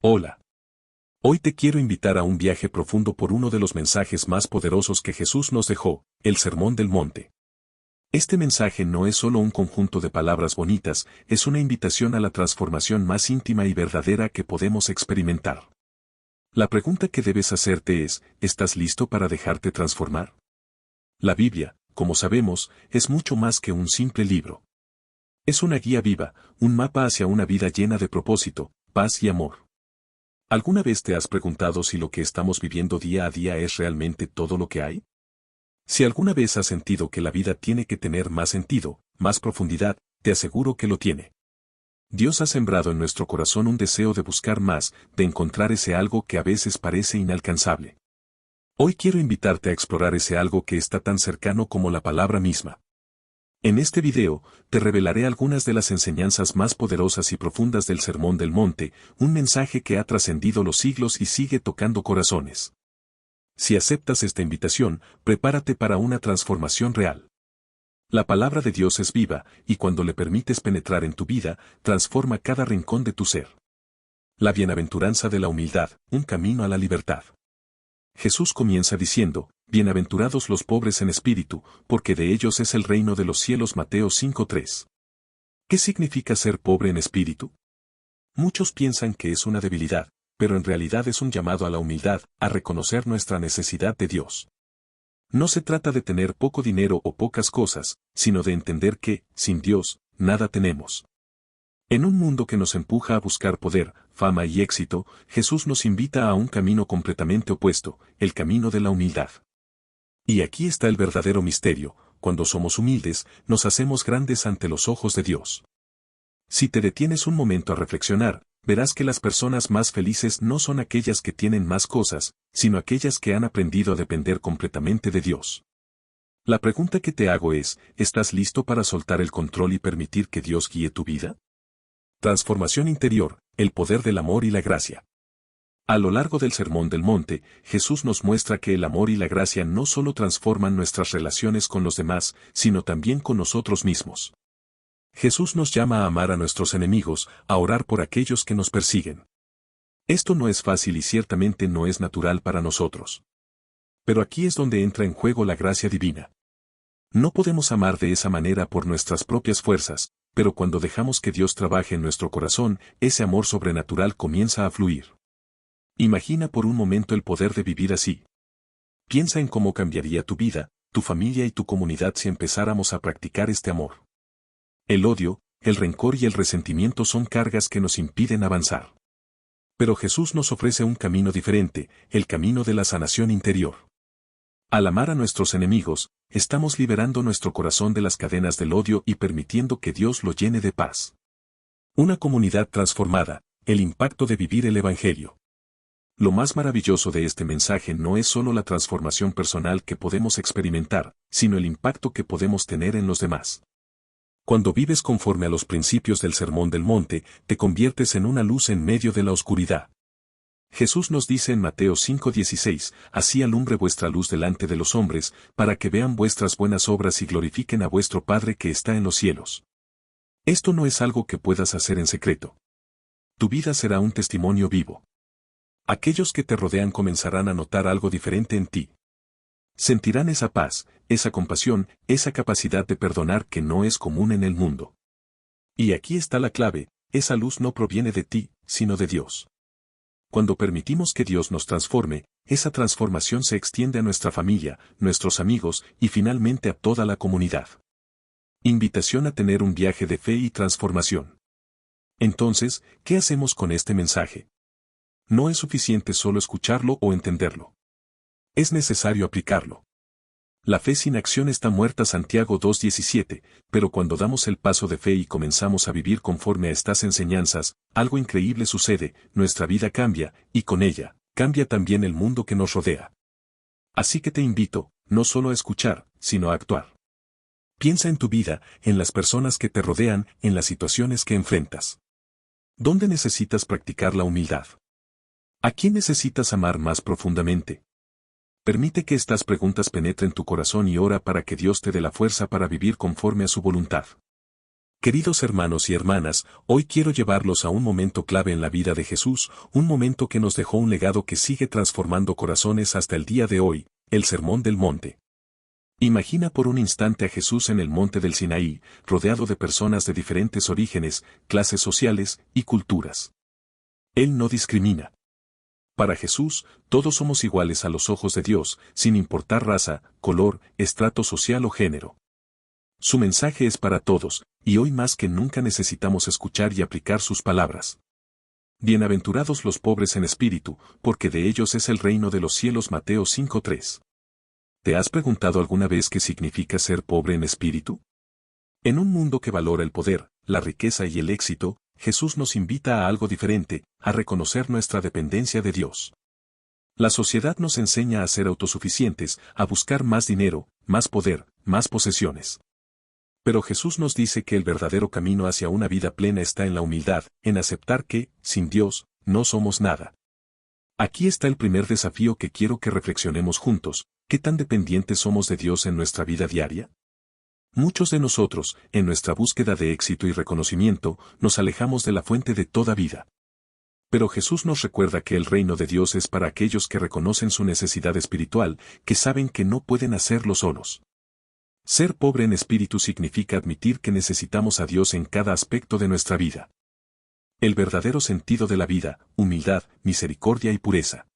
Hola. Hoy te quiero invitar a un viaje profundo por uno de los mensajes más poderosos que Jesús nos dejó, el Sermón del Monte. Este mensaje no es solo un conjunto de palabras bonitas, es una invitación a la transformación más íntima y verdadera que podemos experimentar. La pregunta que debes hacerte es, ¿estás listo para dejarte transformar? La Biblia, como sabemos, es mucho más que un simple libro. Es una guía viva, un mapa hacia una vida llena de propósito, paz y amor. ¿Alguna vez te has preguntado si lo que estamos viviendo día a día es realmente todo lo que hay? Si alguna vez has sentido que la vida tiene que tener más sentido, más profundidad, te aseguro que lo tiene. Dios ha sembrado en nuestro corazón un deseo de buscar más, de encontrar ese algo que a veces parece inalcanzable. Hoy quiero invitarte a explorar ese algo que está tan cercano como la palabra misma. En este video, te revelaré algunas de las enseñanzas más poderosas y profundas del Sermón del Monte, un mensaje que ha trascendido los siglos y sigue tocando corazones. Si aceptas esta invitación, prepárate para una transformación real. La palabra de Dios es viva, y cuando le permites penetrar en tu vida, transforma cada rincón de tu ser. La bienaventuranza de la humildad, un camino a la libertad. Jesús comienza diciendo, bienaventurados los pobres en espíritu, porque de ellos es el reino de los cielos. Mateo 5:3. ¿Qué significa ser pobre en espíritu? Muchos piensan que es una debilidad, pero en realidad es un llamado a la humildad, a reconocer nuestra necesidad de Dios. No se trata de tener poco dinero o pocas cosas, sino de entender que, sin Dios, nada tenemos. En un mundo que nos empuja a buscar poder, fama y éxito, Jesús nos invita a un camino completamente opuesto, el camino de la humildad. Y aquí está el verdadero misterio: cuando somos humildes, nos hacemos grandes ante los ojos de Dios. Si te detienes un momento a reflexionar, verás que las personas más felices no son aquellas que tienen más cosas, sino aquellas que han aprendido a depender completamente de Dios. La pregunta que te hago es, ¿estás listo para soltar el control y permitir que Dios guíe tu vida? Transformación interior, el poder del amor y la gracia. A lo largo del Sermón del Monte, Jesús nos muestra que el amor y la gracia no solo transforman nuestras relaciones con los demás, sino también con nosotros mismos. Jesús nos llama a amar a nuestros enemigos, a orar por aquellos que nos persiguen. Esto no es fácil y ciertamente no es natural para nosotros. Pero aquí es donde entra en juego la gracia divina. No podemos amar de esa manera por nuestras propias fuerzas, pero cuando dejamos que Dios trabaje en nuestro corazón, ese amor sobrenatural comienza a fluir. Imagina por un momento el poder de vivir así. Piensa en cómo cambiaría tu vida, tu familia y tu comunidad si empezáramos a practicar este amor. El odio, el rencor y el resentimiento son cargas que nos impiden avanzar. Pero Jesús nos ofrece un camino diferente, el camino de la sanación interior. Al amar a nuestros enemigos, estamos liberando nuestro corazón de las cadenas del odio y permitiendo que Dios lo llene de paz. Una comunidad transformada, el impacto de vivir el Evangelio. Lo más maravilloso de este mensaje no es solo la transformación personal que podemos experimentar, sino el impacto que podemos tener en los demás. Cuando vives conforme a los principios del Sermón del Monte, te conviertes en una luz en medio de la oscuridad. Jesús nos dice en Mateo 5:16, así alumbre vuestra luz delante de los hombres, para que vean vuestras buenas obras y glorifiquen a vuestro Padre que está en los cielos. Esto no es algo que puedas hacer en secreto. Tu vida será un testimonio vivo. Aquellos que te rodean comenzarán a notar algo diferente en ti. Sentirán esa paz, esa compasión, esa capacidad de perdonar que no es común en el mundo. Y aquí está la clave: esa luz no proviene de ti, sino de Dios. Cuando permitimos que Dios nos transforme, esa transformación se extiende a nuestra familia, nuestros amigos y finalmente a toda la comunidad. Invitación a tener un viaje de fe y transformación. Entonces, ¿qué hacemos con este mensaje? No es suficiente solo escucharlo o entenderlo. Es necesario aplicarlo. La fe sin acción está muerta. Santiago 2:17, pero cuando damos el paso de fe y comenzamos a vivir conforme a estas enseñanzas, algo increíble sucede: nuestra vida cambia, y con ella, cambia también el mundo que nos rodea. Así que te invito, no solo a escuchar, sino a actuar. Piensa en tu vida, en las personas que te rodean, en las situaciones que enfrentas. ¿Dónde necesitas practicar la humildad? ¿A quién necesitas amar más profundamente? Permite que estas preguntas penetren tu corazón y ora para que Dios te dé la fuerza para vivir conforme a su voluntad. Queridos hermanos y hermanas, hoy quiero llevarlos a un momento clave en la vida de Jesús, un momento que nos dejó un legado que sigue transformando corazones hasta el día de hoy, el Sermón del Monte. Imagina por un instante a Jesús en el monte del Sinaí, rodeado de personas de diferentes orígenes, clases sociales y culturas. Él no discrimina. Para Jesús, todos somos iguales a los ojos de Dios, sin importar raza, color, estrato social o género. Su mensaje es para todos, y hoy más que nunca necesitamos escuchar y aplicar sus palabras. Bienaventurados los pobres en espíritu, porque de ellos es el reino de los cielos. Mateo 5:3. ¿Te has preguntado alguna vez qué significa ser pobre en espíritu? En un mundo que valora el poder, la riqueza y el éxito, Jesús nos invita a algo diferente, a reconocer nuestra dependencia de Dios. La sociedad nos enseña a ser autosuficientes, a buscar más dinero, más poder, más posesiones. Pero Jesús nos dice que el verdadero camino hacia una vida plena está en la humildad, en aceptar que, sin Dios, no somos nada. Aquí está el primer desafío que quiero que reflexionemos juntos: ¿qué tan dependientes somos de Dios en nuestra vida diaria? Muchos de nosotros, en nuestra búsqueda de éxito y reconocimiento, nos alejamos de la fuente de toda vida. Pero Jesús nos recuerda que el reino de Dios es para aquellos que reconocen su necesidad espiritual, que saben que no pueden hacerlo solos. Ser pobre en espíritu significa admitir que necesitamos a Dios en cada aspecto de nuestra vida. El verdadero sentido de la vida: humildad, misericordia y pureza.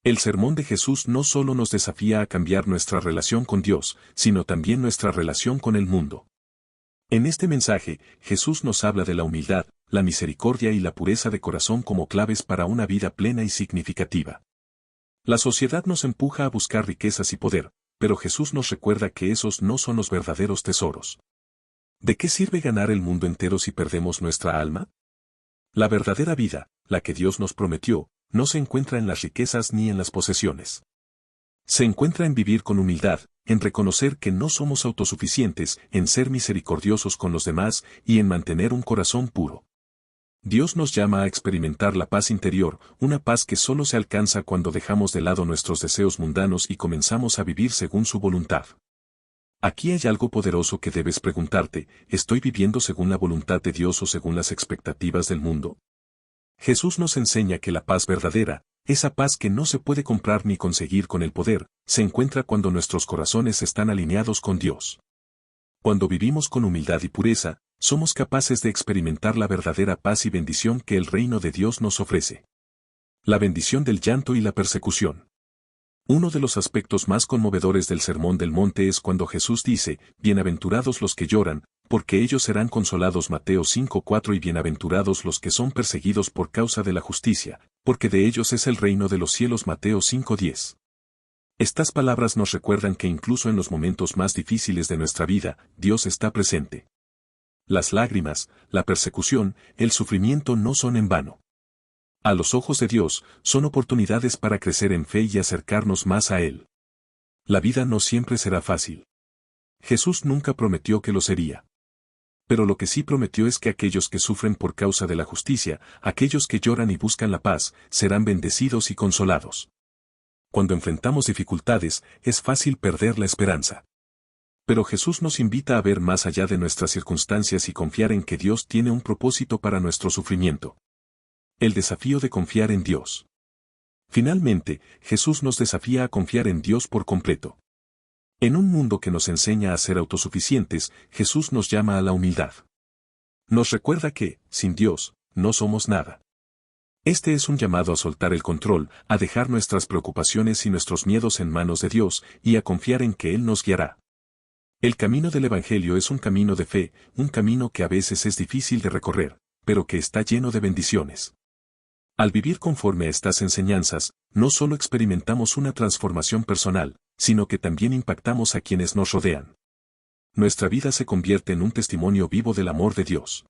El sermón de Jesús no solo nos desafía a cambiar nuestra relación con Dios, sino también nuestra relación con el mundo. En este mensaje, Jesús nos habla de la humildad, la misericordia y la pureza de corazón como claves para una vida plena y significativa. La sociedad nos empuja a buscar riquezas y poder, pero Jesús nos recuerda que esos no son los verdaderos tesoros. ¿De qué sirve ganar el mundo entero si perdemos nuestra alma? La verdadera vida, la que Dios nos prometió, no se encuentra en las riquezas ni en las posesiones. Se encuentra en vivir con humildad, en reconocer que no somos autosuficientes, en ser misericordiosos con los demás y en mantener un corazón puro. Dios nos llama a experimentar la paz interior, una paz que solo se alcanza cuando dejamos de lado nuestros deseos mundanos y comenzamos a vivir según su voluntad. Aquí hay algo poderoso que debes preguntarte: ¿estoy viviendo según la voluntad de Dios o según las expectativas del mundo? Jesús nos enseña que la paz verdadera, esa paz que no se puede comprar ni conseguir con el poder, se encuentra cuando nuestros corazones están alineados con Dios. Cuando vivimos con humildad y pureza, somos capaces de experimentar la verdadera paz y bendición que el reino de Dios nos ofrece. La bendición del llanto y la persecución. Uno de los aspectos más conmovedores del Sermón del Monte es cuando Jesús dice: bienaventurados los que lloran, porque ellos serán consolados. Mateo 5:4. Y bienaventurados los que son perseguidos por causa de la justicia, porque de ellos es el reino de los cielos. Mateo 5:10. Estas palabras nos recuerdan que incluso en los momentos más difíciles de nuestra vida, Dios está presente. Las lágrimas, la persecución, el sufrimiento no son en vano. A los ojos de Dios, son oportunidades para crecer en fe y acercarnos más a Él. La vida no siempre será fácil. Jesús nunca prometió que lo sería. Pero lo que sí prometió es que aquellos que sufren por causa de la justicia, aquellos que lloran y buscan la paz, serán bendecidos y consolados. Cuando enfrentamos dificultades, es fácil perder la esperanza. Pero Jesús nos invita a ver más allá de nuestras circunstancias y confiar en que Dios tiene un propósito para nuestro sufrimiento. El desafío de confiar en Dios. Finalmente, Jesús nos desafía a confiar en Dios por completo. En un mundo que nos enseña a ser autosuficientes, Jesús nos llama a la humildad. Nos recuerda que, sin Dios, no somos nada. Este es un llamado a soltar el control, a dejar nuestras preocupaciones y nuestros miedos en manos de Dios, y a confiar en que Él nos guiará. El camino del Evangelio es un camino de fe, un camino que a veces es difícil de recorrer, pero que está lleno de bendiciones. Al vivir conforme a estas enseñanzas, no solo experimentamos una transformación personal, sino que también impactamos a quienes nos rodean. Nuestra vida se convierte en un testimonio vivo del amor de Dios.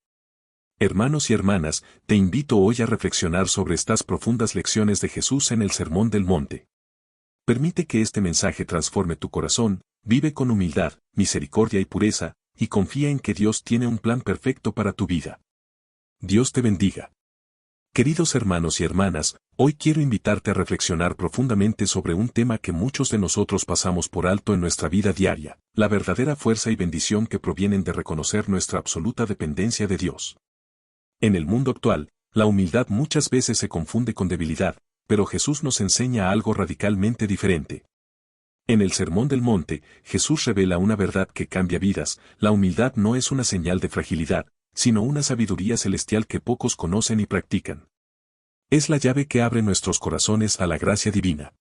Hermanos y hermanas, te invito hoy a reflexionar sobre estas profundas lecciones de Jesús en el Sermón del Monte. Permite que este mensaje transforme tu corazón, vive con humildad, misericordia y pureza, y confía en que Dios tiene un plan perfecto para tu vida. Dios te bendiga. Queridos hermanos y hermanas, hoy quiero invitarte a reflexionar profundamente sobre un tema que muchos de nosotros pasamos por alto en nuestra vida diaria, la verdadera fuerza y bendición que provienen de reconocer nuestra absoluta dependencia de Dios. En el mundo actual, la humildad muchas veces se confunde con debilidad, pero Jesús nos enseña algo radicalmente diferente. En el Sermón del Monte, Jesús revela una verdad que cambia vidas: la humildad no es una señal de fragilidad, sino una sabiduría celestial que pocos conocen y practican. Es la llave que abre nuestros corazones a la gracia divina.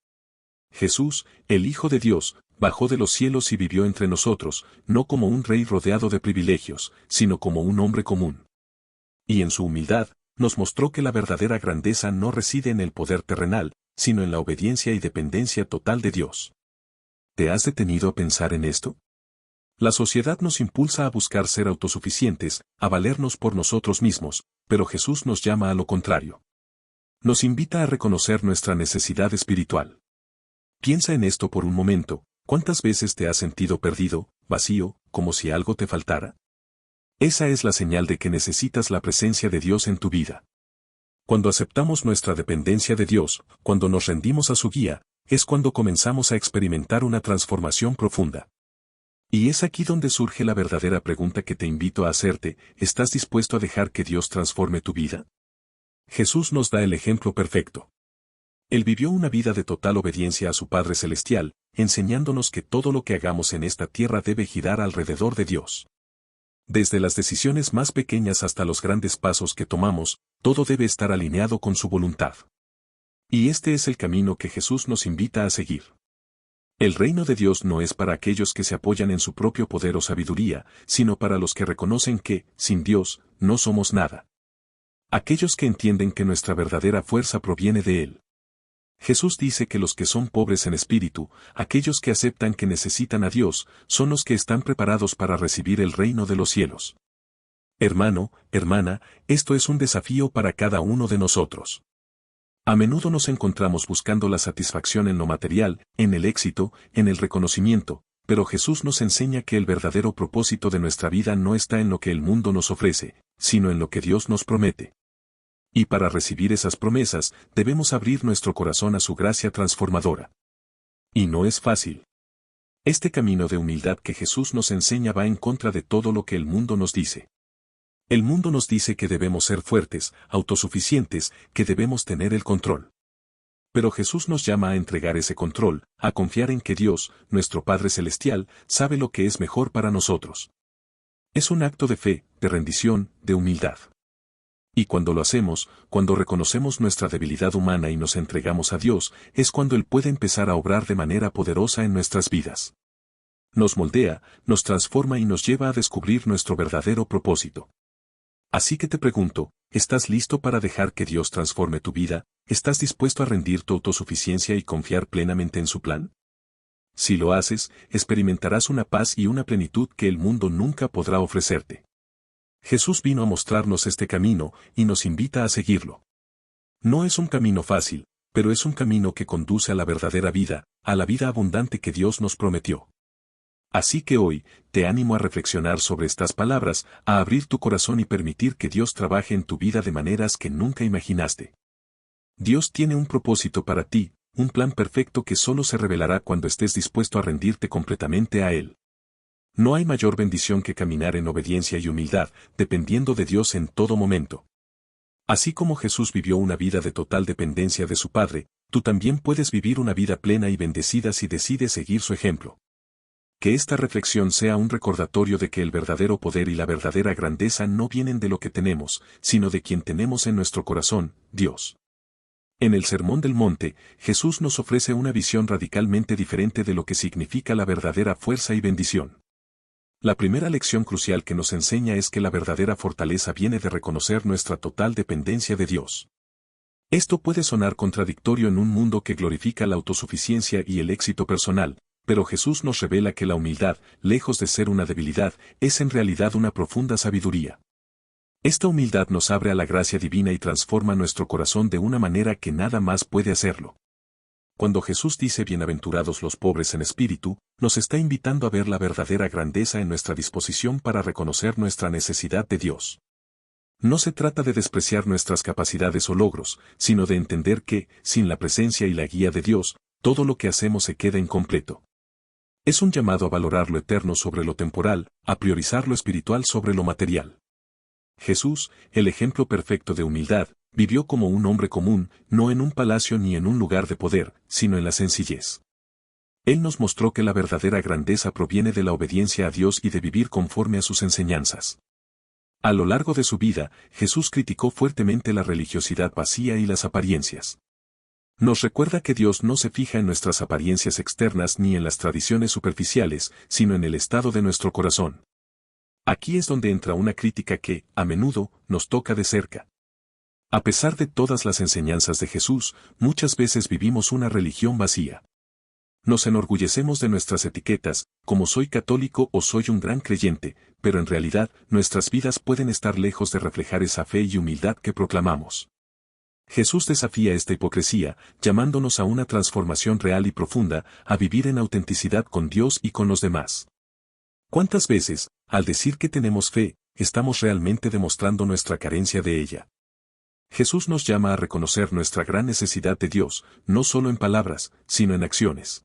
Jesús, el Hijo de Dios, bajó de los cielos y vivió entre nosotros, no como un rey rodeado de privilegios, sino como un hombre común. Y en su humildad, nos mostró que la verdadera grandeza no reside en el poder terrenal, sino en la obediencia y dependencia total de Dios. ¿Te has detenido a pensar en esto? La sociedad nos impulsa a buscar ser autosuficientes, a valernos por nosotros mismos, pero Jesús nos llama a lo contrario. Nos invita a reconocer nuestra necesidad espiritual. Piensa en esto por un momento: ¿cuántas veces te has sentido perdido, vacío, como si algo te faltara? Esa es la señal de que necesitas la presencia de Dios en tu vida. Cuando aceptamos nuestra dependencia de Dios, cuando nos rendimos a su guía, es cuando comenzamos a experimentar una transformación profunda. Y es aquí donde surge la verdadera pregunta que te invito a hacerte: ¿estás dispuesto a dejar que Dios transforme tu vida? Jesús nos da el ejemplo perfecto. Él vivió una vida de total obediencia a su Padre Celestial, enseñándonos que todo lo que hagamos en esta tierra debe girar alrededor de Dios. Desde las decisiones más pequeñas hasta los grandes pasos que tomamos, todo debe estar alineado con su voluntad. Y este es el camino que Jesús nos invita a seguir. El reino de Dios no es para aquellos que se apoyan en su propio poder o sabiduría, sino para los que reconocen que, sin Dios, no somos nada. Aquellos que entienden que nuestra verdadera fuerza proviene de Él. Jesús dice que los que son pobres en espíritu, aquellos que aceptan que necesitan a Dios, son los que están preparados para recibir el reino de los cielos. Hermano, hermana, esto es un desafío para cada uno de nosotros. A menudo nos encontramos buscando la satisfacción en lo material, en el éxito, en el reconocimiento, pero Jesús nos enseña que el verdadero propósito de nuestra vida no está en lo que el mundo nos ofrece, sino en lo que Dios nos promete. Y para recibir esas promesas, debemos abrir nuestro corazón a su gracia transformadora. Y no es fácil. Este camino de humildad que Jesús nos enseña va en contra de todo lo que el mundo nos dice. El mundo nos dice que debemos ser fuertes, autosuficientes, que debemos tener el control. Pero Jesús nos llama a entregar ese control, a confiar en que Dios, nuestro Padre Celestial, sabe lo que es mejor para nosotros. Es un acto de fe, de rendición, de humildad. Y cuando lo hacemos, cuando reconocemos nuestra debilidad humana y nos entregamos a Dios, es cuando Él puede empezar a obrar de manera poderosa en nuestras vidas. Nos moldea, nos transforma y nos lleva a descubrir nuestro verdadero propósito. Así que te pregunto: ¿estás listo para dejar que Dios transforme tu vida? ¿Estás dispuesto a rendir tu autosuficiencia y confiar plenamente en su plan? Si lo haces, experimentarás una paz y una plenitud que el mundo nunca podrá ofrecerte. Jesús vino a mostrarnos este camino y nos invita a seguirlo. No es un camino fácil, pero es un camino que conduce a la verdadera vida, a la vida abundante que Dios nos prometió. Así que hoy, te animo a reflexionar sobre estas palabras, a abrir tu corazón y permitir que Dios trabaje en tu vida de maneras que nunca imaginaste. Dios tiene un propósito para ti, un plan perfecto que solo se revelará cuando estés dispuesto a rendirte completamente a Él. No hay mayor bendición que caminar en obediencia y humildad, dependiendo de Dios en todo momento. Así como Jesús vivió una vida de total dependencia de su Padre, tú también puedes vivir una vida plena y bendecida si decides seguir su ejemplo. Que esta reflexión sea un recordatorio de que el verdadero poder y la verdadera grandeza no vienen de lo que tenemos, sino de quien tenemos en nuestro corazón, Dios. En el Sermón del Monte, Jesús nos ofrece una visión radicalmente diferente de lo que significa la verdadera fuerza y bendición. La primera lección crucial que nos enseña es que la verdadera fortaleza viene de reconocer nuestra total dependencia de Dios. Esto puede sonar contradictorio en un mundo que glorifica la autosuficiencia y el éxito personal, pero Jesús nos revela que la humildad, lejos de ser una debilidad, es en realidad una profunda sabiduría. Esta humildad nos abre a la gracia divina y transforma nuestro corazón de una manera que nada más puede hacerlo. Cuando Jesús dice bienaventurados los pobres en espíritu, nos está invitando a ver la verdadera grandeza en nuestra disposición para reconocer nuestra necesidad de Dios. No se trata de despreciar nuestras capacidades o logros, sino de entender que, sin la presencia y la guía de Dios, todo lo que hacemos se queda incompleto. Es un llamado a valorar lo eterno sobre lo temporal, a priorizar lo espiritual sobre lo material. Jesús, el ejemplo perfecto de humildad, vivió como un hombre común, no en un palacio ni en un lugar de poder, sino en la sencillez. Él nos mostró que la verdadera grandeza proviene de la obediencia a Dios y de vivir conforme a sus enseñanzas. A lo largo de su vida, Jesús criticó fuertemente la religiosidad vacía y las apariencias. Nos recuerda que Dios no se fija en nuestras apariencias externas ni en las tradiciones superficiales, sino en el estado de nuestro corazón. Aquí es donde entra una crítica que, a menudo, nos toca de cerca. A pesar de todas las enseñanzas de Jesús, muchas veces vivimos una religión vacía. Nos enorgullecemos de nuestras etiquetas, como soy católico o soy un gran creyente, pero en realidad nuestras vidas pueden estar lejos de reflejar esa fe y humildad que proclamamos. Jesús desafía esta hipocresía, llamándonos a una transformación real y profunda, a vivir en autenticidad con Dios y con los demás. ¿Cuántas veces, al decir que tenemos fe, estamos realmente demostrando nuestra carencia de ella? Jesús nos llama a reconocer nuestra gran necesidad de Dios, no solo en palabras, sino en acciones.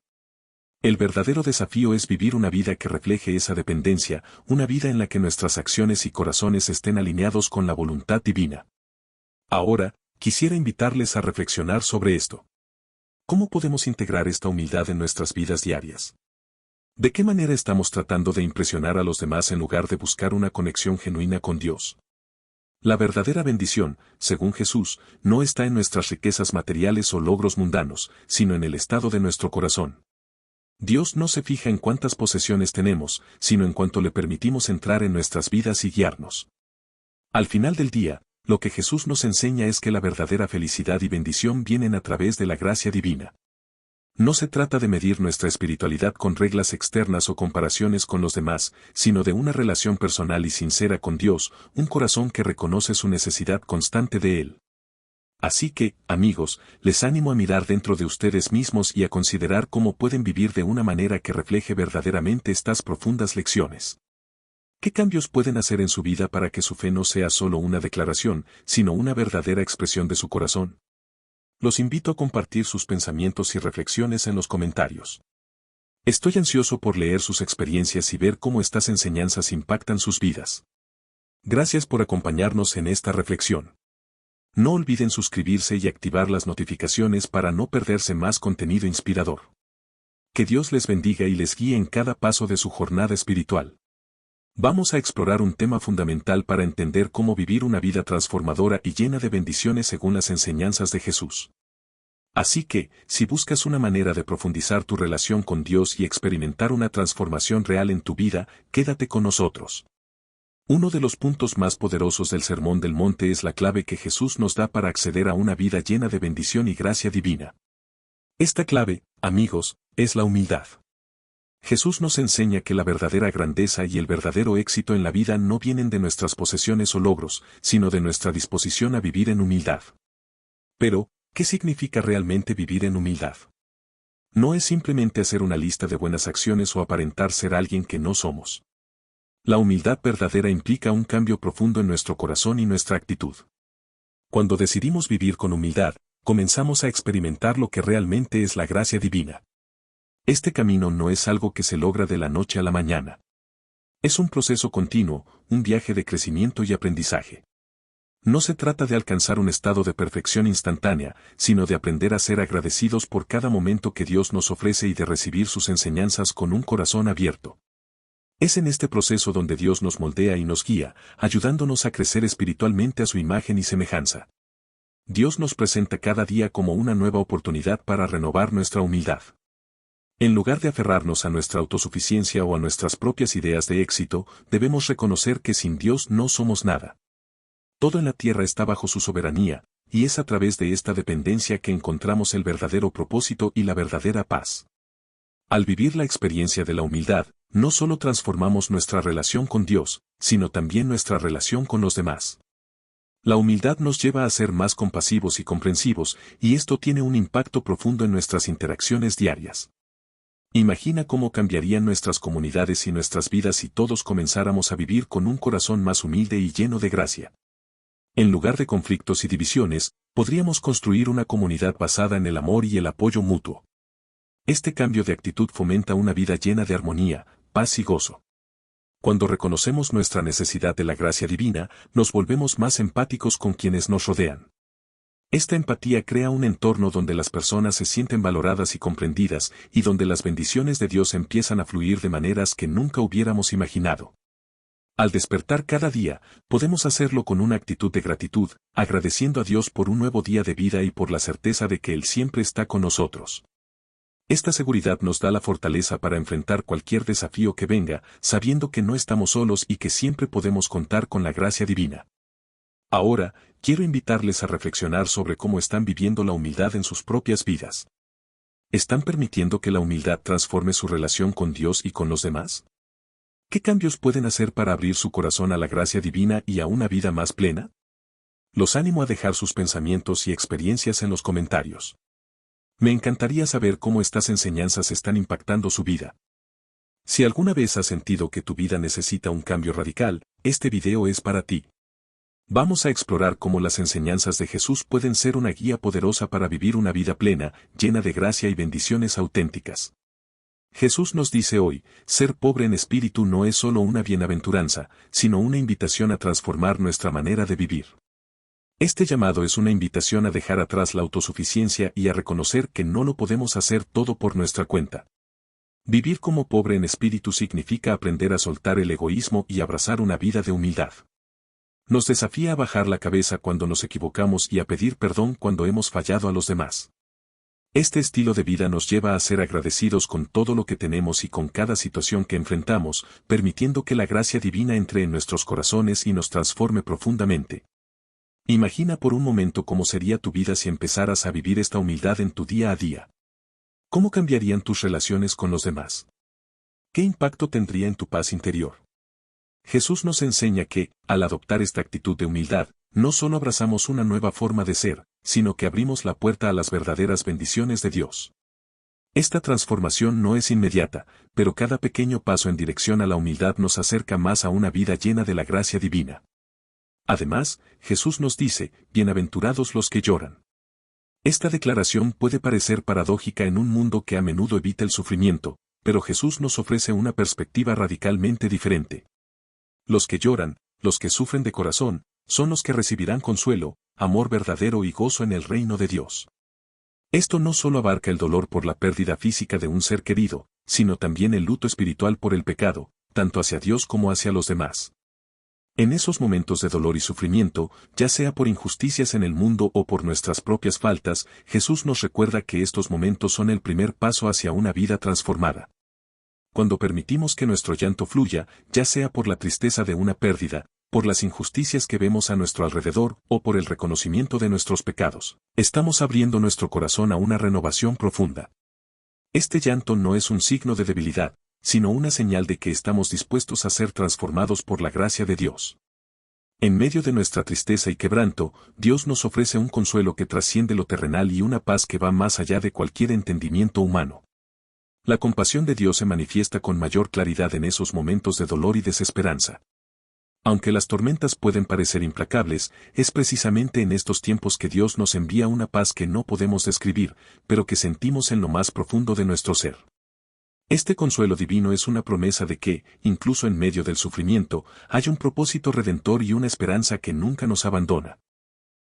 El verdadero desafío es vivir una vida que refleje esa dependencia, una vida en la que nuestras acciones y corazones estén alineados con la voluntad divina. Ahora, quisiera invitarles a reflexionar sobre esto. ¿Cómo podemos integrar esta humildad en nuestras vidas diarias? ¿De qué manera estamos tratando de impresionar a los demás en lugar de buscar una conexión genuina con Dios? La verdadera bendición, según Jesús, no está en nuestras riquezas materiales o logros mundanos, sino en el estado de nuestro corazón. Dios no se fija en cuántas posesiones tenemos, sino en cuánto le permitimos entrar en nuestras vidas y guiarnos. Al final del día, lo que Jesús nos enseña es que la verdadera felicidad y bendición vienen a través de la gracia divina. No se trata de medir nuestra espiritualidad con reglas externas o comparaciones con los demás, sino de una relación personal y sincera con Dios, un corazón que reconoce su necesidad constante de Él. Así que, amigos, les animo a mirar dentro de ustedes mismos y a considerar cómo pueden vivir de una manera que refleje verdaderamente estas profundas lecciones. ¿Qué cambios pueden hacer en su vida para que su fe no sea solo una declaración, sino una verdadera expresión de su corazón? Los invito a compartir sus pensamientos y reflexiones en los comentarios. Estoy ansioso por leer sus experiencias y ver cómo estas enseñanzas impactan sus vidas. Gracias por acompañarnos en esta reflexión. No olviden suscribirse y activar las notificaciones para no perderse más contenido inspirador. Que Dios les bendiga y les guíe en cada paso de su jornada espiritual. Vamos a explorar un tema fundamental para entender cómo vivir una vida transformadora y llena de bendiciones según las enseñanzas de Jesús. Así que, si buscas una manera de profundizar tu relación con Dios y experimentar una transformación real en tu vida, quédate con nosotros. Uno de los puntos más poderosos del Sermón del Monte es la clave que Jesús nos da para acceder a una vida llena de bendición y gracia divina. Esta clave, amigos, es la humildad. Jesús nos enseña que la verdadera grandeza y el verdadero éxito en la vida no vienen de nuestras posesiones o logros, sino de nuestra disposición a vivir en humildad. Pero, ¿qué significa realmente vivir en humildad? No es simplemente hacer una lista de buenas acciones o aparentar ser alguien que no somos. La humildad verdadera implica un cambio profundo en nuestro corazón y nuestra actitud. Cuando decidimos vivir con humildad, comenzamos a experimentar lo que realmente es la gracia divina. Este camino no es algo que se logra de la noche a la mañana. Es un proceso continuo, un viaje de crecimiento y aprendizaje. No se trata de alcanzar un estado de perfección instantánea, sino de aprender a ser agradecidos por cada momento que Dios nos ofrece y de recibir sus enseñanzas con un corazón abierto. Es en este proceso donde Dios nos moldea y nos guía, ayudándonos a crecer espiritualmente a su imagen y semejanza. Dios nos presenta cada día como una nueva oportunidad para renovar nuestra humildad. En lugar de aferrarnos a nuestra autosuficiencia o a nuestras propias ideas de éxito, debemos reconocer que sin Dios no somos nada. Todo en la tierra está bajo su soberanía, y es a través de esta dependencia que encontramos el verdadero propósito y la verdadera paz. Al vivir la experiencia de la humildad, no solo transformamos nuestra relación con Dios, sino también nuestra relación con los demás. La humildad nos lleva a ser más compasivos y comprensivos, y esto tiene un impacto profundo en nuestras interacciones diarias. Imagina cómo cambiarían nuestras comunidades y nuestras vidas si todos comenzáramos a vivir con un corazón más humilde y lleno de gracia. En lugar de conflictos y divisiones, podríamos construir una comunidad basada en el amor y el apoyo mutuo. Este cambio de actitud fomenta una vida llena de armonía, paz y gozo. Cuando reconocemos nuestra necesidad de la gracia divina, nos volvemos más empáticos con quienes nos rodean. Esta empatía crea un entorno donde las personas se sienten valoradas y comprendidas, y donde las bendiciones de Dios empiezan a fluir de maneras que nunca hubiéramos imaginado. Al despertar cada día, podemos hacerlo con una actitud de gratitud, agradeciendo a Dios por un nuevo día de vida y por la certeza de que Él siempre está con nosotros. Esta seguridad nos da la fortaleza para enfrentar cualquier desafío que venga, sabiendo que no estamos solos y que siempre podemos contar con la gracia divina. Ahora, quiero invitarles a reflexionar sobre cómo están viviendo la humildad en sus propias vidas. ¿Están permitiendo que la humildad transforme su relación con Dios y con los demás? ¿Qué cambios pueden hacer para abrir su corazón a la gracia divina y a una vida más plena? Los animo a dejar sus pensamientos y experiencias en los comentarios. Me encantaría saber cómo estas enseñanzas están impactando su vida. Si alguna vez has sentido que tu vida necesita un cambio radical, este video es para ti. Vamos a explorar cómo las enseñanzas de Jesús pueden ser una guía poderosa para vivir una vida plena, llena de gracia y bendiciones auténticas. Jesús nos dice hoy, ser pobre en espíritu no es solo una bienaventuranza, sino una invitación a transformar nuestra manera de vivir. Este llamado es una invitación a dejar atrás la autosuficiencia y a reconocer que no lo podemos hacer todo por nuestra cuenta. Vivir como pobre en espíritu significa aprender a soltar el egoísmo y abrazar una vida de humildad. Nos desafía a bajar la cabeza cuando nos equivocamos y a pedir perdón cuando hemos fallado a los demás. Este estilo de vida nos lleva a ser agradecidos con todo lo que tenemos y con cada situación que enfrentamos, permitiendo que la gracia divina entre en nuestros corazones y nos transforme profundamente. Imagina por un momento cómo sería tu vida si empezaras a vivir esta humildad en tu día a día. ¿Cómo cambiarían tus relaciones con los demás? ¿Qué impacto tendría en tu paz interior? Jesús nos enseña que, al adoptar esta actitud de humildad, no solo abrazamos una nueva forma de ser, sino que abrimos la puerta a las verdaderas bendiciones de Dios. Esta transformación no es inmediata, pero cada pequeño paso en dirección a la humildad nos acerca más a una vida llena de la gracia divina. Además, Jesús nos dice, bienaventurados los que lloran. Esta declaración puede parecer paradójica en un mundo que a menudo evita el sufrimiento, pero Jesús nos ofrece una perspectiva radicalmente diferente. Los que lloran, los que sufren de corazón, son los que recibirán consuelo, amor verdadero y gozo en el reino de Dios. Esto no solo abarca el dolor por la pérdida física de un ser querido, sino también el luto espiritual por el pecado, tanto hacia Dios como hacia los demás. En esos momentos de dolor y sufrimiento, ya sea por injusticias en el mundo o por nuestras propias faltas, Jesús nos recuerda que estos momentos son el primer paso hacia una vida transformada. Cuando permitimos que nuestro llanto fluya, ya sea por la tristeza de una pérdida, por las injusticias que vemos a nuestro alrededor o por el reconocimiento de nuestros pecados, estamos abriendo nuestro corazón a una renovación profunda. Este llanto no es un signo de debilidad, sino una señal de que estamos dispuestos a ser transformados por la gracia de Dios. En medio de nuestra tristeza y quebranto, Dios nos ofrece un consuelo que trasciende lo terrenal y una paz que va más allá de cualquier entendimiento humano. La compasión de Dios se manifiesta con mayor claridad en esos momentos de dolor y desesperanza. Aunque las tormentas pueden parecer implacables, es precisamente en estos tiempos que Dios nos envía una paz que no podemos describir, pero que sentimos en lo más profundo de nuestro ser. Este consuelo divino es una promesa de que, incluso en medio del sufrimiento, hay un propósito redentor y una esperanza que nunca nos abandona.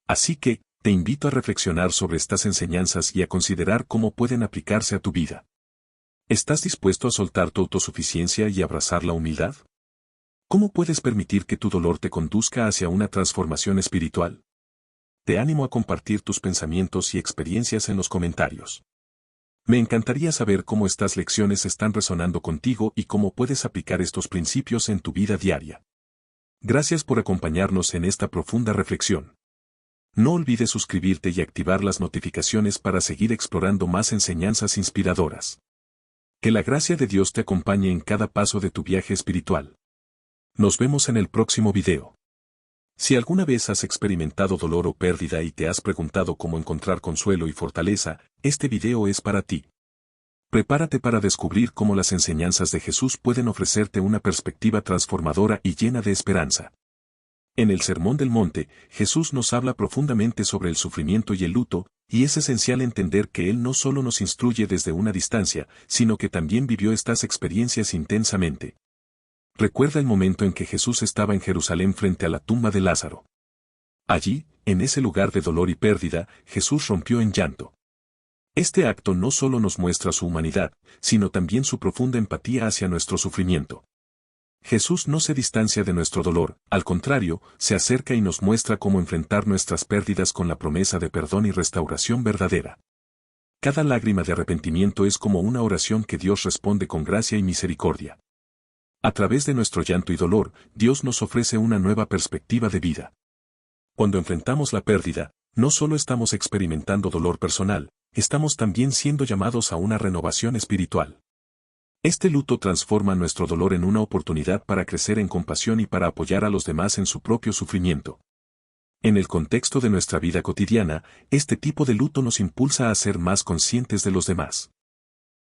Así que, te invito a reflexionar sobre estas enseñanzas y a considerar cómo pueden aplicarse a tu vida. ¿Estás dispuesto a soltar tu autosuficiencia y abrazar la humildad? ¿Cómo puedes permitir que tu dolor te conduzca hacia una transformación espiritual? Te animo a compartir tus pensamientos y experiencias en los comentarios. Me encantaría saber cómo estas lecciones están resonando contigo y cómo puedes aplicar estos principios en tu vida diaria. Gracias por acompañarnos en esta profunda reflexión. No olvides suscribirte y activar las notificaciones para seguir explorando más enseñanzas inspiradoras. Que la gracia de Dios te acompañe en cada paso de tu viaje espiritual. Nos vemos en el próximo video. Si alguna vez has experimentado dolor o pérdida y te has preguntado cómo encontrar consuelo y fortaleza, este video es para ti. Prepárate para descubrir cómo las enseñanzas de Jesús pueden ofrecerte una perspectiva transformadora y llena de esperanza. En el Sermón del Monte, Jesús nos habla profundamente sobre el sufrimiento y el luto, y es esencial entender que Él no solo nos instruye desde una distancia, sino que también vivió estas experiencias intensamente. Recuerda el momento en que Jesús estaba en Jerusalén frente a la tumba de Lázaro. Allí, en ese lugar de dolor y pérdida, Jesús rompió en llanto. Este acto no solo nos muestra su humanidad, sino también su profunda empatía hacia nuestro sufrimiento. Jesús no se distancia de nuestro dolor, al contrario, se acerca y nos muestra cómo enfrentar nuestras pérdidas con la promesa de perdón y restauración verdadera. Cada lágrima de arrepentimiento es como una oración que Dios responde con gracia y misericordia. A través de nuestro llanto y dolor, Dios nos ofrece una nueva perspectiva de vida. Cuando enfrentamos la pérdida, no solo estamos experimentando dolor personal, estamos también siendo llamados a una renovación espiritual. Este luto transforma nuestro dolor en una oportunidad para crecer en compasión y para apoyar a los demás en su propio sufrimiento. En el contexto de nuestra vida cotidiana, este tipo de luto nos impulsa a ser más conscientes de los demás.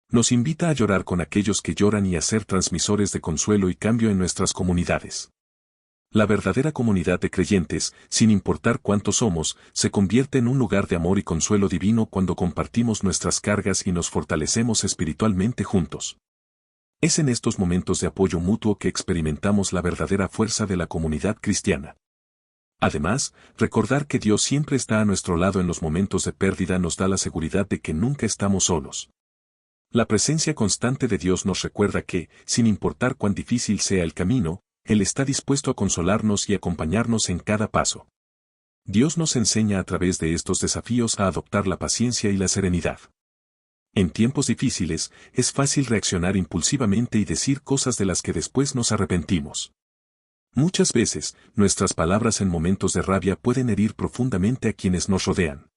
Nos invita a llorar con aquellos que lloran y a ser transmisores de consuelo y cambio en nuestras comunidades. La verdadera comunidad de creyentes, sin importar cuántos somos, se convierte en un lugar de amor y consuelo divino cuando compartimos nuestras cargas y nos fortalecemos espiritualmente juntos. Es en estos momentos de apoyo mutuo que experimentamos la verdadera fuerza de la comunidad cristiana. Además, recordar que Dios siempre está a nuestro lado en los momentos de pérdida nos da la seguridad de que nunca estamos solos. La presencia constante de Dios nos recuerda que, sin importar cuán difícil sea el camino, Él está dispuesto a consolarnos y acompañarnos en cada paso. Dios nos enseña a través de estos desafíos a adoptar la paciencia y la serenidad. En tiempos difíciles, es fácil reaccionar impulsivamente y decir cosas de las que después nos arrepentimos. Muchas veces, nuestras palabras en momentos de rabia pueden herir profundamente a quienes nos rodean.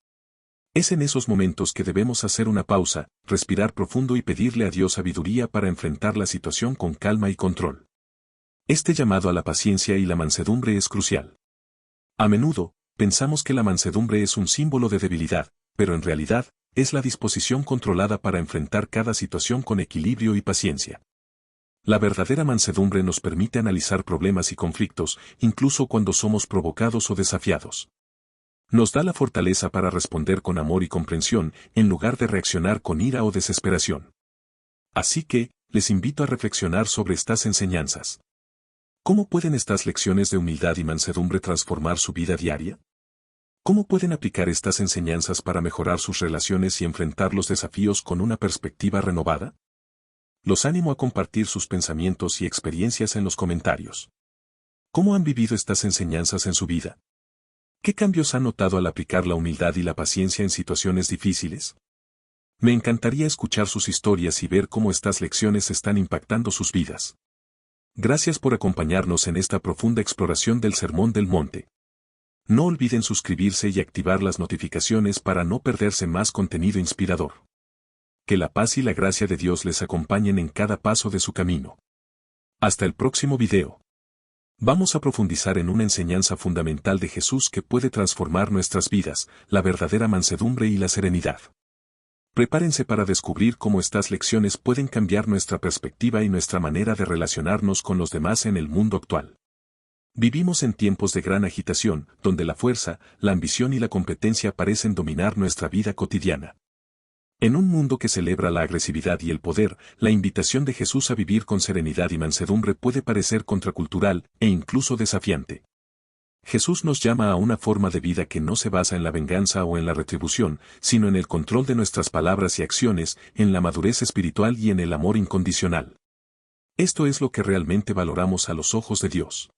Es en esos momentos que debemos hacer una pausa, respirar profundo y pedirle a Dios sabiduría para enfrentar la situación con calma y control. Este llamado a la paciencia y la mansedumbre es crucial. A menudo, pensamos que la mansedumbre es un símbolo de debilidad, pero en realidad, es la disposición controlada para enfrentar cada situación con equilibrio y paciencia. La verdadera mansedumbre nos permite analizar problemas y conflictos, incluso cuando somos provocados o desafiados. Nos da la fortaleza para responder con amor y comprensión, en lugar de reaccionar con ira o desesperación. Así que, les invito a reflexionar sobre estas enseñanzas. ¿Cómo pueden estas lecciones de humildad y mansedumbre transformar su vida diaria? ¿Cómo pueden aplicar estas enseñanzas para mejorar sus relaciones y enfrentar los desafíos con una perspectiva renovada? Los animo a compartir sus pensamientos y experiencias en los comentarios. ¿Cómo han vivido estas enseñanzas en su vida? ¿Qué cambios han notado al aplicar la humildad y la paciencia en situaciones difíciles? Me encantaría escuchar sus historias y ver cómo estas lecciones están impactando sus vidas. Gracias por acompañarnos en esta profunda exploración del Sermón del Monte. No olviden suscribirse y activar las notificaciones para no perderse más contenido inspirador. Que la paz y la gracia de Dios les acompañen en cada paso de su camino. Hasta el próximo video. Vamos a profundizar en una enseñanza fundamental de Jesús que puede transformar nuestras vidas, la verdadera mansedumbre y la serenidad. Prepárense para descubrir cómo estas lecciones pueden cambiar nuestra perspectiva y nuestra manera de relacionarnos con los demás en el mundo actual. Vivimos en tiempos de gran agitación, donde la fuerza, la ambición y la competencia parecen dominar nuestra vida cotidiana. En un mundo que celebra la agresividad y el poder, la invitación de Jesús a vivir con serenidad y mansedumbre puede parecer contracultural e incluso desafiante. Jesús nos llama a una forma de vida que no se basa en la venganza o en la retribución, sino en el control de nuestras palabras y acciones, en la madurez espiritual y en el amor incondicional. Esto es lo que realmente valoramos a los ojos de Dios.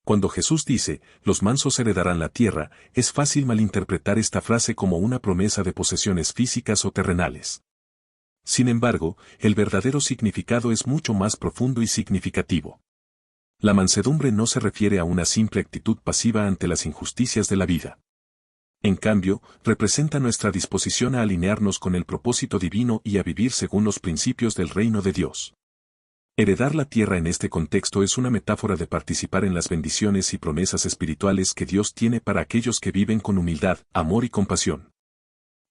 Cuando Jesús dice, los mansos heredarán la tierra, es fácil malinterpretar esta frase como una promesa de posesiones físicas o terrenales. Sin embargo, el verdadero significado es mucho más profundo y significativo. La mansedumbre no se refiere a una simple actitud pasiva ante las injusticias de la vida. En cambio, representa nuestra disposición a alinearnos con el propósito divino y a vivir según los principios del reino de Dios. Heredar la tierra en este contexto es una metáfora de participar en las bendiciones y promesas espirituales que Dios tiene para aquellos que viven con humildad, amor y compasión.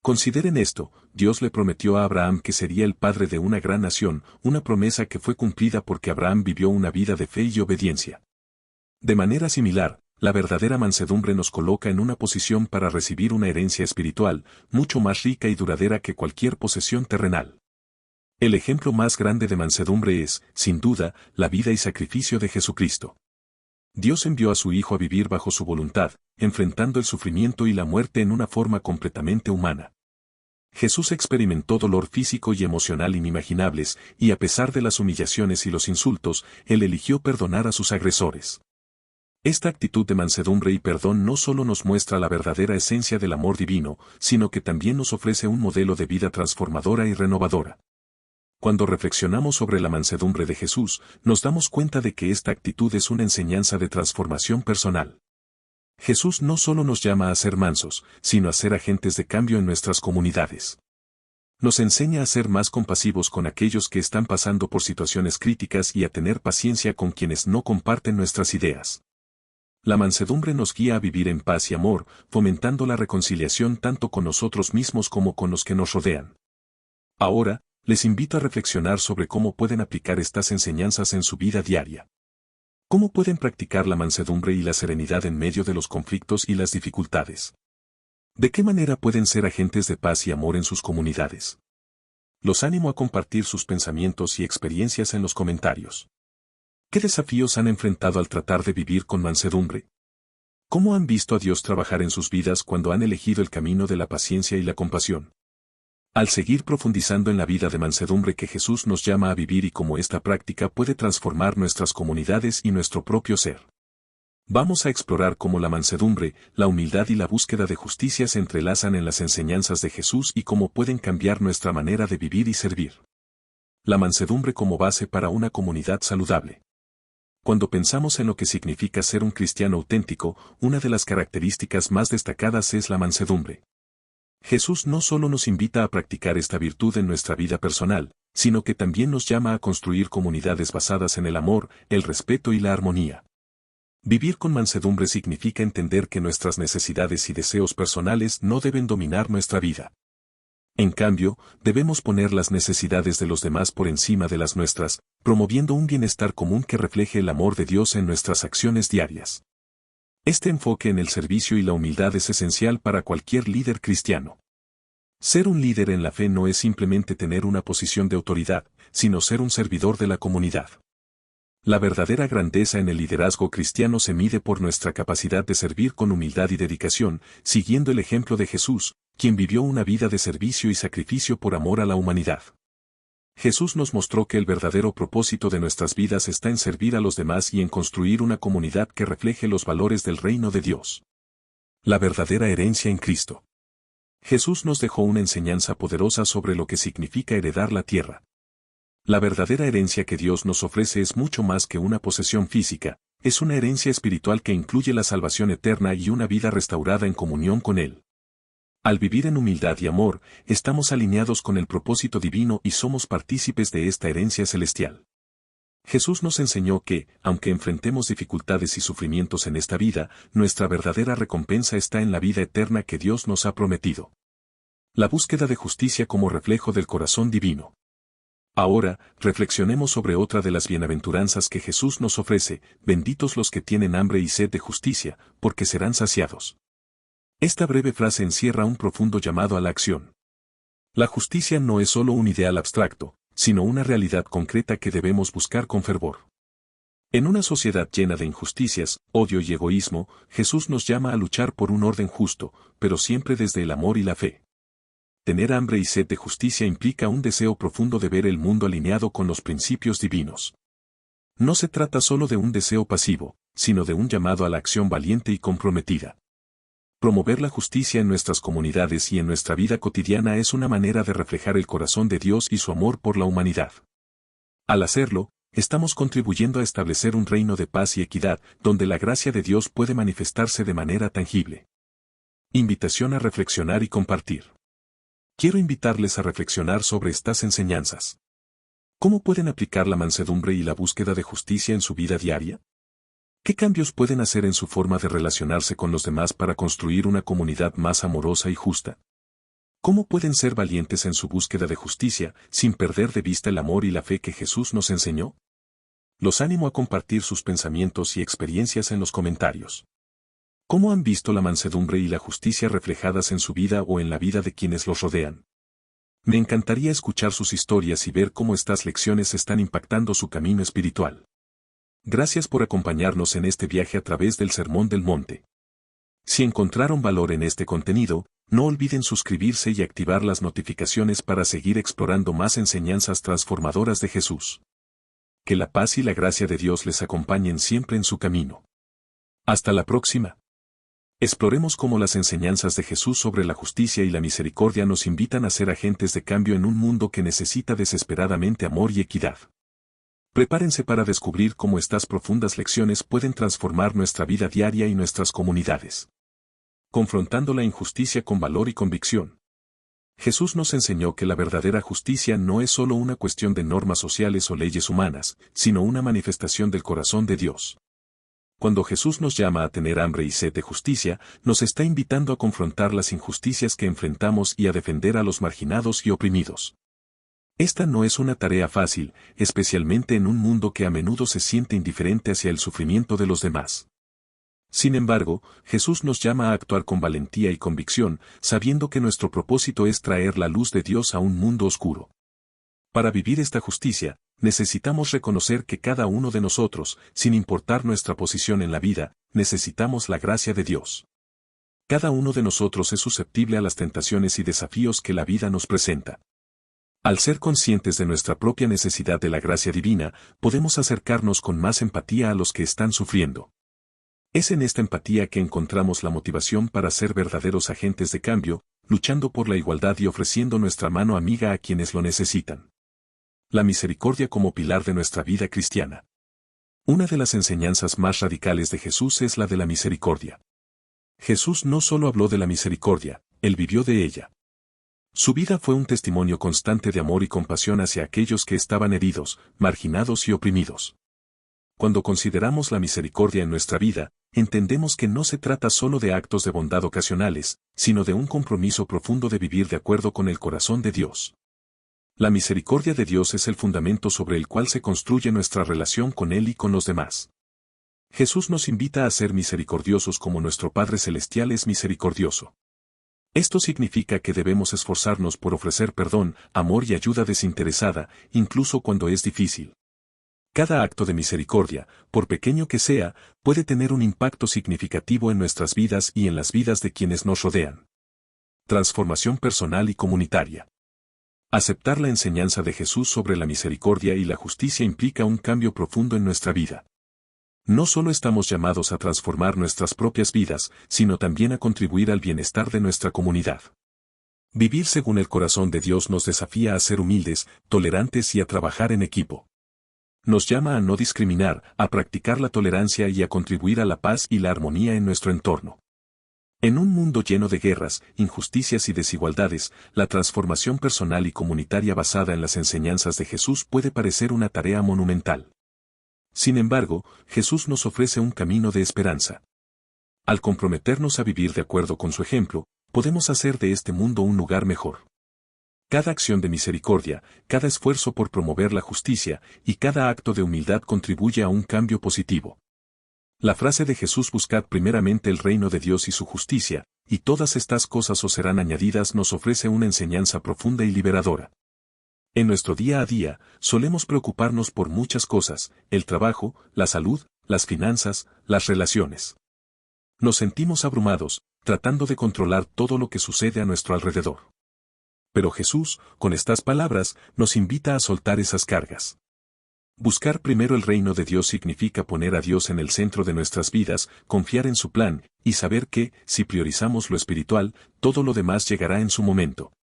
Consideren esto, Dios le prometió a Abraham que sería el padre de una gran nación, una promesa que fue cumplida porque Abraham vivió una vida de fe y obediencia. De manera similar, La verdadera mansedumbre nos coloca en una posición para recibir una herencia espiritual, mucho más rica y duradera que cualquier posesión terrenal. El ejemplo más grande de mansedumbre es, sin duda, la vida y sacrificio de Jesucristo. Dios envió a su Hijo a vivir bajo su voluntad, enfrentando el sufrimiento y la muerte en una forma completamente humana. Jesús experimentó dolor físico y emocional inimaginables, y a pesar de las humillaciones y los insultos, Él eligió perdonar a sus agresores. Esta actitud de mansedumbre y perdón no solo nos muestra la verdadera esencia del amor divino, sino que también nos ofrece un modelo de vida transformadora y renovadora. Cuando reflexionamos sobre la mansedumbre de Jesús, nos damos cuenta de que esta actitud es una enseñanza de transformación personal. Jesús no solo nos llama a ser mansos, sino a ser agentes de cambio en nuestras comunidades. Nos enseña a ser más compasivos con aquellos que están pasando por situaciones críticas y a tener paciencia con quienes no comparten nuestras ideas. La mansedumbre nos guía a vivir en paz y amor, fomentando la reconciliación tanto con nosotros mismos como con los que nos rodean. Ahora, les invito a reflexionar sobre cómo pueden aplicar estas enseñanzas en su vida diaria. ¿Cómo pueden practicar la mansedumbre y la serenidad en medio de los conflictos y las dificultades? ¿De qué manera pueden ser agentes de paz y amor en sus comunidades? Los animo a compartir sus pensamientos y experiencias en los comentarios. ¿Qué desafíos han enfrentado al tratar de vivir con mansedumbre? ¿Cómo han visto a Dios trabajar en sus vidas cuando han elegido el camino de la paciencia y la compasión? Al seguir profundizando en la vida de mansedumbre que Jesús nos llama a vivir y cómo esta práctica puede transformar nuestras comunidades y nuestro propio ser. Vamos a explorar cómo la mansedumbre, la humildad y la búsqueda de justicia se entrelazan en las enseñanzas de Jesús y cómo pueden cambiar nuestra manera de vivir y servir. La mansedumbre como base para una comunidad saludable. Cuando pensamos en lo que significa ser un cristiano auténtico, una de las características más destacadas es la mansedumbre. Jesús no solo nos invita a practicar esta virtud en nuestra vida personal, sino que también nos llama a construir comunidades basadas en el amor, el respeto y la armonía. Vivir con mansedumbre significa entender que nuestras necesidades y deseos personales no deben dominar nuestra vida. En cambio, debemos poner las necesidades de los demás por encima de las nuestras, promoviendo un bienestar común que refleje el amor de Dios en nuestras acciones diarias. Este enfoque en el servicio y la humildad es esencial para cualquier líder cristiano. Ser un líder en la fe no es simplemente tener una posición de autoridad, sino ser un servidor de la comunidad. La verdadera grandeza en el liderazgo cristiano se mide por nuestra capacidad de servir con humildad y dedicación, siguiendo el ejemplo de Jesús, quien vivió una vida de servicio y sacrificio por amor a la humanidad. Jesús nos mostró que el verdadero propósito de nuestras vidas está en servir a los demás y en construir una comunidad que refleje los valores del reino de Dios. La verdadera herencia en Cristo. Jesús nos dejó una enseñanza poderosa sobre lo que significa heredar la tierra. La verdadera herencia que Dios nos ofrece es mucho más que una posesión física, es una herencia espiritual que incluye la salvación eterna y una vida restaurada en comunión con Él. Al vivir en humildad y amor, estamos alineados con el propósito divino y somos partícipes de esta herencia celestial. Jesús nos enseñó que, aunque enfrentemos dificultades y sufrimientos en esta vida, nuestra verdadera recompensa está en la vida eterna que Dios nos ha prometido. La búsqueda de justicia como reflejo del corazón divino. Ahora, reflexionemos sobre otra de las bienaventuranzas que Jesús nos ofrece: benditos los que tienen hambre y sed de justicia, porque serán saciados. Esta breve frase encierra un profundo llamado a la acción. La justicia no es solo un ideal abstracto, sino una realidad concreta que debemos buscar con fervor. En una sociedad llena de injusticias, odio y egoísmo, Jesús nos llama a luchar por un orden justo, pero siempre desde el amor y la fe. Tener hambre y sed de justicia implica un deseo profundo de ver el mundo alineado con los principios divinos. No se trata solo de un deseo pasivo, sino de un llamado a la acción valiente y comprometida. Promover la justicia en nuestras comunidades y en nuestra vida cotidiana es una manera de reflejar el corazón de Dios y su amor por la humanidad. Al hacerlo, estamos contribuyendo a establecer un reino de paz y equidad, donde la gracia de Dios puede manifestarse de manera tangible. Invitación a reflexionar y compartir. Quiero invitarles a reflexionar sobre estas enseñanzas. ¿Cómo pueden aplicar la mansedumbre y la búsqueda de justicia en su vida diaria? ¿Qué cambios pueden hacer en su forma de relacionarse con los demás para construir una comunidad más amorosa y justa? ¿Cómo pueden ser valientes en su búsqueda de justicia, sin perder de vista el amor y la fe que Jesús nos enseñó? Los animo a compartir sus pensamientos y experiencias en los comentarios. ¿Cómo han visto la mansedumbre y la justicia reflejadas en su vida o en la vida de quienes los rodean? Me encantaría escuchar sus historias y ver cómo estas lecciones están impactando su camino espiritual. Gracias por acompañarnos en este viaje a través del Sermón del Monte. Si encontraron valor en este contenido, no olviden suscribirse y activar las notificaciones para seguir explorando más enseñanzas transformadoras de Jesús. Que la paz y la gracia de Dios les acompañen siempre en su camino. Hasta la próxima. Exploremos cómo las enseñanzas de Jesús sobre la justicia y la misericordia nos invitan a ser agentes de cambio en un mundo que necesita desesperadamente amor y equidad. Prepárense para descubrir cómo estas profundas lecciones pueden transformar nuestra vida diaria y nuestras comunidades. Confrontando la injusticia con valor y convicción. Jesús nos enseñó que la verdadera justicia no es solo una cuestión de normas sociales o leyes humanas, sino una manifestación del corazón de Dios. Cuando Jesús nos llama a tener hambre y sed de justicia, nos está invitando a confrontar las injusticias que enfrentamos y a defender a los marginados y oprimidos. Esta no es una tarea fácil, especialmente en un mundo que a menudo se siente indiferente hacia el sufrimiento de los demás. Sin embargo, Jesús nos llama a actuar con valentía y convicción, sabiendo que nuestro propósito es traer la luz de Dios a un mundo oscuro. Para vivir esta justicia, necesitamos reconocer que cada uno de nosotros, sin importar nuestra posición en la vida, necesitamos la gracia de Dios. Cada uno de nosotros es susceptible a las tentaciones y desafíos que la vida nos presenta. Al ser conscientes de nuestra propia necesidad de la gracia divina, podemos acercarnos con más empatía a los que están sufriendo. Es en esta empatía que encontramos la motivación para ser verdaderos agentes de cambio, luchando por la igualdad y ofreciendo nuestra mano amiga a quienes lo necesitan. La misericordia como pilar de nuestra vida cristiana. Una de las enseñanzas más radicales de Jesús es la de la misericordia. Jesús no solo habló de la misericordia, él vivió de ella. Su vida fue un testimonio constante de amor y compasión hacia aquellos que estaban heridos, marginados y oprimidos. Cuando consideramos la misericordia en nuestra vida, entendemos que no se trata solo de actos de bondad ocasionales, sino de un compromiso profundo de vivir de acuerdo con el corazón de Dios. La misericordia de Dios es el fundamento sobre el cual se construye nuestra relación con Él y con los demás. Jesús nos invita a ser misericordiosos como nuestro Padre Celestial es misericordioso. Esto significa que debemos esforzarnos por ofrecer perdón, amor y ayuda desinteresada, incluso cuando es difícil. Cada acto de misericordia, por pequeño que sea, puede tener un impacto significativo en nuestras vidas y en las vidas de quienes nos rodean. Transformación personal y comunitaria. Aceptar la enseñanza de Jesús sobre la misericordia y la justicia implica un cambio profundo en nuestra vida. No solo estamos llamados a transformar nuestras propias vidas, sino también a contribuir al bienestar de nuestra comunidad. Vivir según el corazón de Dios nos desafía a ser humildes, tolerantes y a trabajar en equipo. Nos llama a no discriminar, a practicar la tolerancia y a contribuir a la paz y la armonía en nuestro entorno. En un mundo lleno de guerras, injusticias y desigualdades, la transformación personal y comunitaria basada en las enseñanzas de Jesús puede parecer una tarea monumental. Sin embargo, Jesús nos ofrece un camino de esperanza. Al comprometernos a vivir de acuerdo con su ejemplo, podemos hacer de este mundo un lugar mejor. Cada acción de misericordia, cada esfuerzo por promover la justicia y cada acto de humildad contribuye a un cambio positivo. La frase de Jesús buscad primeramente el reino de Dios y su justicia, y todas estas cosas os serán añadidas nos ofrece una enseñanza profunda y liberadora. En nuestro día a día, solemos preocuparnos por muchas cosas, el trabajo, la salud, las finanzas, las relaciones. Nos sentimos abrumados, tratando de controlar todo lo que sucede a nuestro alrededor. Pero Jesús, con estas palabras, nos invita a soltar esas cargas. Buscar primero el reino de Dios significa poner a Dios en el centro de nuestras vidas, confiar en su plan, y saber que, si priorizamos lo espiritual, todo lo demás llegará en su momento.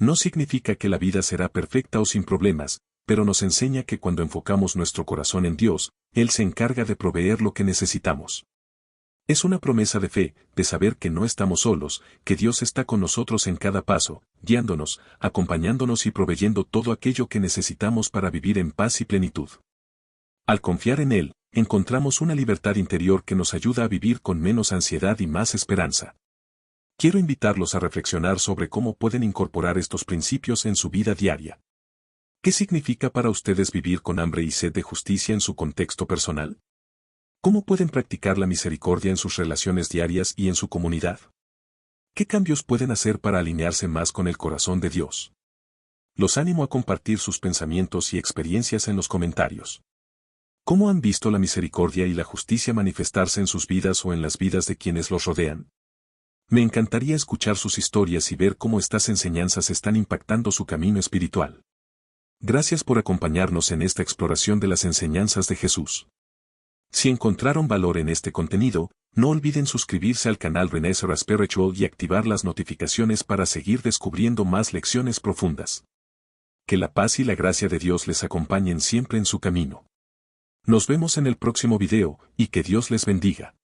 No significa que la vida será perfecta o sin problemas, pero nos enseña que cuando enfocamos nuestro corazón en Dios, Él se encarga de proveer lo que necesitamos. Es una promesa de fe, de saber que no estamos solos, que Dios está con nosotros en cada paso, guiándonos, acompañándonos y proveyendo todo aquello que necesitamos para vivir en paz y plenitud. Al confiar en Él, encontramos una libertad interior que nos ayuda a vivir con menos ansiedad y más esperanza. Quiero invitarlos a reflexionar sobre cómo pueden incorporar estos principios en su vida diaria. ¿Qué significa para ustedes vivir con hambre y sed de justicia en su contexto personal? ¿Cómo pueden practicar la misericordia en sus relaciones diarias y en su comunidad? ¿Qué cambios pueden hacer para alinearse más con el corazón de Dios? Los animo a compartir sus pensamientos y experiencias en los comentarios. ¿Cómo han visto la misericordia y la justicia manifestarse en sus vidas o en las vidas de quienes los rodean? Me encantaría escuchar sus historias y ver cómo estas enseñanzas están impactando su camino espiritual. Gracias por acompañarnos en esta exploración de las enseñanzas de Jesús. Si encontraron valor en este contenido, no olviden suscribirse al canal René Spiritual y activar las notificaciones para seguir descubriendo más lecciones profundas. Que la paz y la gracia de Dios les acompañen siempre en su camino. Nos vemos en el próximo video, y que Dios les bendiga.